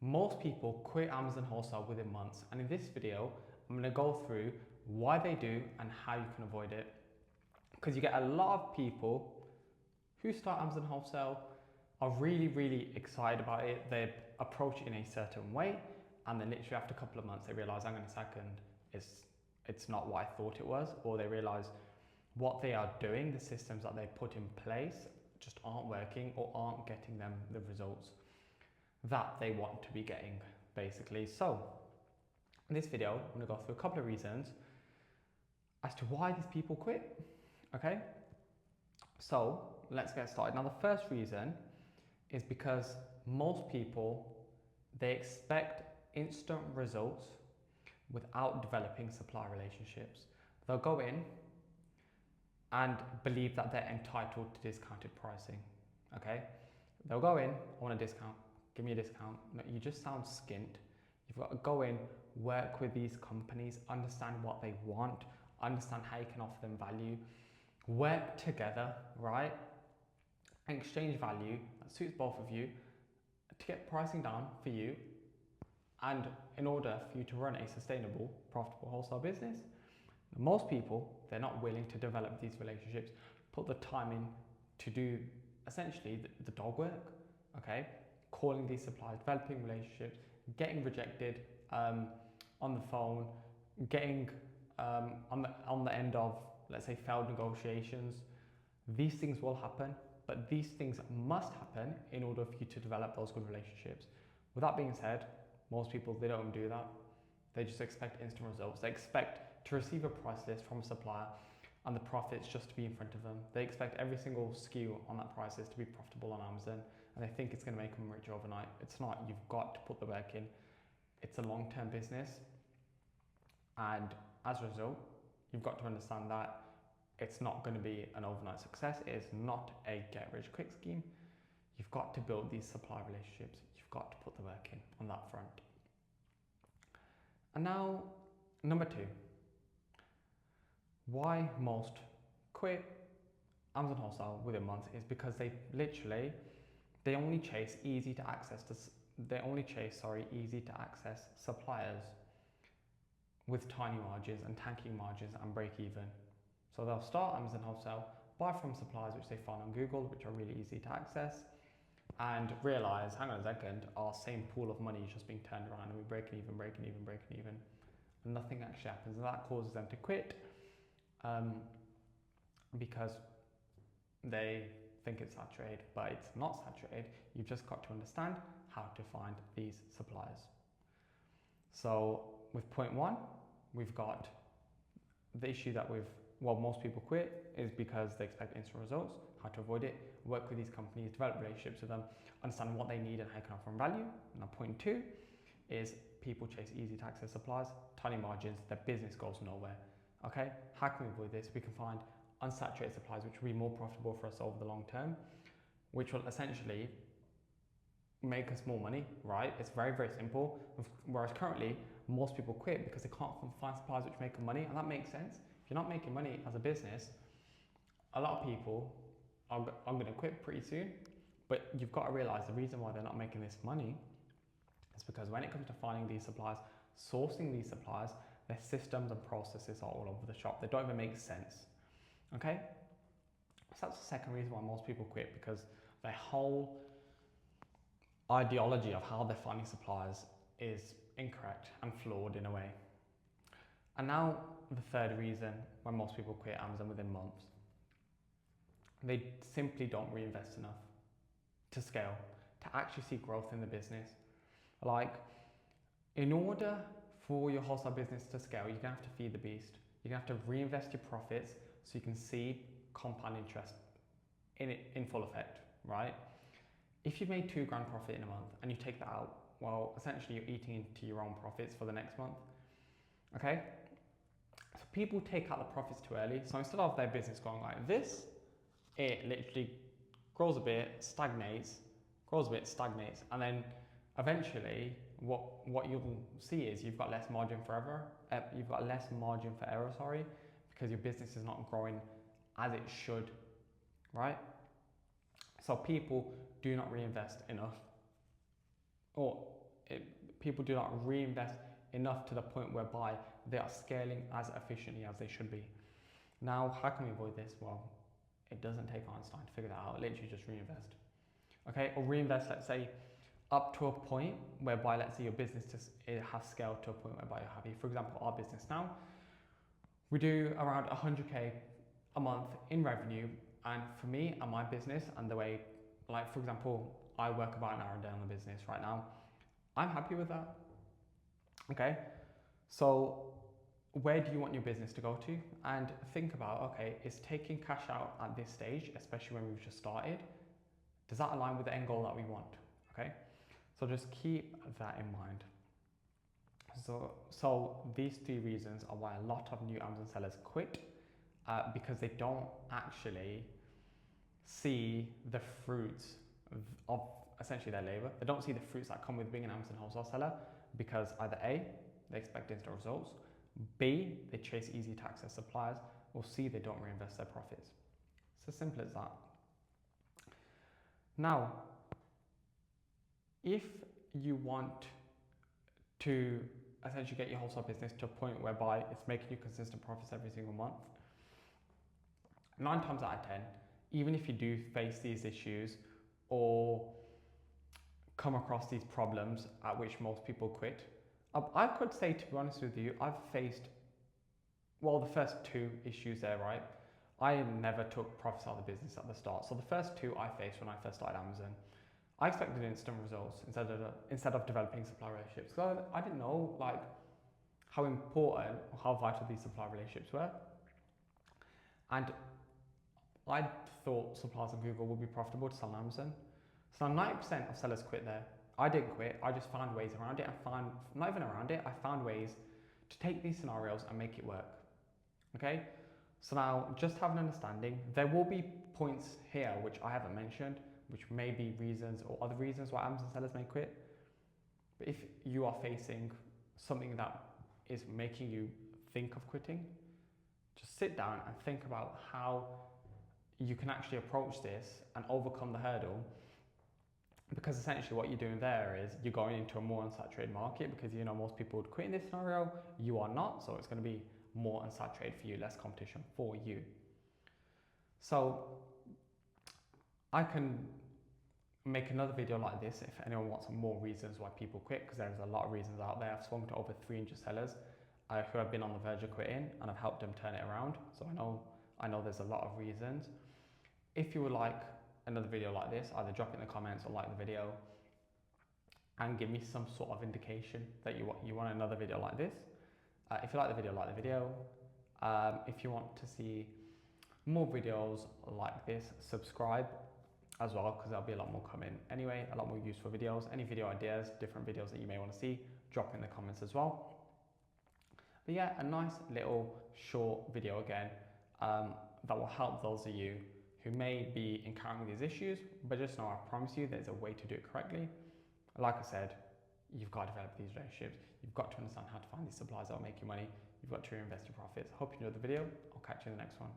Most people quit Amazon Wholesale within months, and in this video, I'm going to go through why they do and how you can avoid it. Because you get a lot of people who start Amazon Wholesale, are really excited about it. They approach it in a certain way, and then literally after a couple of months, they realize, hang on a second, it's not what I thought it was, or they realize what they are doing, the systems that they put in place just aren't working or aren't getting them the results that they want to be getting, basically. So in this video, I'm going to go through a couple of reasons as to why these people quit. Okay, so let's get started. Now, the first reason is because most people, they expect instant results without developing supply relationships. They'll go in and believe that they're entitled to discounted pricing. Okay, they'll go in, I want a discount, give me a discount. No, you just sound skint. You've got to go in, work with these companies, understand what they want, understand how you can offer them value, work together, right? And exchange value that suits both of you to get pricing down for you, and in order for you to run a sustainable, profitable wholesale business. Most people, they're not willing to develop these relationships, put the time in to do essentially the dog work, okay? Calling these suppliers, developing relationships, getting rejected on the phone, getting on the end of, let's say, failed negotiations. These things will happen, but these things must happen in order for you to develop those good relationships. With that being said, most people, they don't do that. They just expect instant results. They expect to receive a price list from a supplier and the profits just to be in front of them. They expect every single SKU on that price list to be profitable on Amazon, and they think it's going to make them rich overnight. It's not. You've got to put the work in. It's a long-term business, and as a result, you've got to understand that it's not going to be an overnight success. It is not a get-rich-quick scheme. You've got to build these supply relationships. You've got to put the work in on that front. And now, number two, why most quit Amazon Wholesale within months is because they only chase easy to access suppliers with tiny margins and tanking margins and break even. So they'll start Amazon Wholesale, buy from suppliers which they find on Google, which are really easy to access, and realize, hang on a second, our same pool of money is just being turned around and we're breaking even, and nothing actually happens. And that causes them to quit because they think it's saturated, but it's not saturated. You've just got to understand how to find these suppliers. So with point one, we've got the issue that most people quit is because they expect instant results. How to avoid it: work with these companies, develop relationships with them, understand what they need and how you can offer them value. Now, point two is people chase easy to access suppliers, tiny margins, their business goes nowhere. Okay, how can we avoid this? We can find unsaturated suppliers which will be more profitable for us over the long term, which will essentially make us more money, right? It's very simple. Whereas currently, most people quit because they can't find suppliers which make them money, and that makes sense. If you're not making money as a business, a lot of people are going to quit pretty soon. But you've got to realize the reason why they're not making this money is because when it comes to finding these suppliers, sourcing these suppliers, their systems and processes are all over the shop. They don't even make sense. Okay? So that's the second reason why most people quit, because their whole ideology of how they're finding suppliers is incorrect and flawed in a way. And now the third reason why most people quit Amazon within months. They simply don't reinvest enough to scale, to actually see growth in the business. Like, in order for your wholesale business to scale, you're gonna have to feed the beast. You're gonna have to reinvest your profits so you can see compound interest in full effect, right? If you've made £2,000 profit in a month and you take that out, well, essentially you're eating into your own profits for the next month. Okay? So people take out the profits too early. So instead of their business going like this, it literally grows a bit, stagnates, and then eventually what you'll see is you've got less margin for error, because your business is not growing as it should, right? So people do not reinvest enough, or people do not reinvest enough to the point whereby they are scaling as efficiently as they should be. Now, how can we avoid this? Well, it doesn't take Einstein to figure that out. Literally just reinvest. Okay, or reinvest, let's say, up to a point whereby, let's say, your business it has scaled to a point whereby you're happy. For example, our business now, we do around 100k a month in revenue, and for me and my business and the way, like, for example, I work about an hour a day on the business right now, I'm happy with that. Okay, so where do you want your business to go to? And think about, okay, is taking cash out at this stage, especially when we've just started, does that align with the end goal that we want? Okay, so just keep that in mind. So these 3 reasons are why a lot of new Amazon sellers quit, because they don't actually see the fruits of essentially their labor. They don't see the fruits that come with being an Amazon wholesale seller, because either A, they expect instant results, B, they chase easy to access suppliers, or C, they don't reinvest their profits. It's as simple as that. Now, if you want to essentially get your wholesale business to a point whereby it's making you consistent profits every single month, 9 times out of 10, even if you do face these issues or come across these problems at which most people quit, I could say, to be honest with you, I've faced, well, the first 2 issues there, right? I never took profits out of the business at the start. So the first 2 I faced when I first started Amazon, I expected instant results instead of developing supply relationships. So I didn't know, like, how important or how vital these supply relationships were. And I thought suppliers on Google would be profitable to sell on Amazon. So now 90% of sellers quit there. I didn't quit, I just found ways around it. Not even around it, I found ways to take these scenarios and make it work. Okay? So now, just have an understanding. There will be points here which I haven't mentioned, which may be reasons or other reasons why Amazon sellers may quit. But if you are facing something that is making you think of quitting, just sit down and think about how you can actually approach this and overcome the hurdle. Because essentially what you're doing there is you're going into a more unsaturated market, because you know most people would quit in this scenario, you are not, so it's going to be more unsaturated for you, less competition for you. So I can make another video like this if anyone wants some more reasons why people quit, because there's a lot of reasons out there. I've spoken to over 300 sellers who have been on the verge of quitting, and I've helped them turn it around. So I know there's a lot of reasons. If you would like another video like this, either drop it in the comments or like the video and give me some sort of indication that you want another video like this. If you like the video, like the video. If you want to see more videos like this, subscribe as well, because there'll be a lot more coming anyway, a lot more useful videos. Any video ideas, different videos that you may want to see, drop in the comments as well. But yeah, a nice little short video again that will help those of you who may be encountering these issues, but just know, I promise you there's a way to do it correctly. Like I said, you've got to develop these relationships. You've got to understand how to find these suppliers that will make you money. You've got to reinvest your profits. Hope you enjoyed the video. I'll catch you in the next one.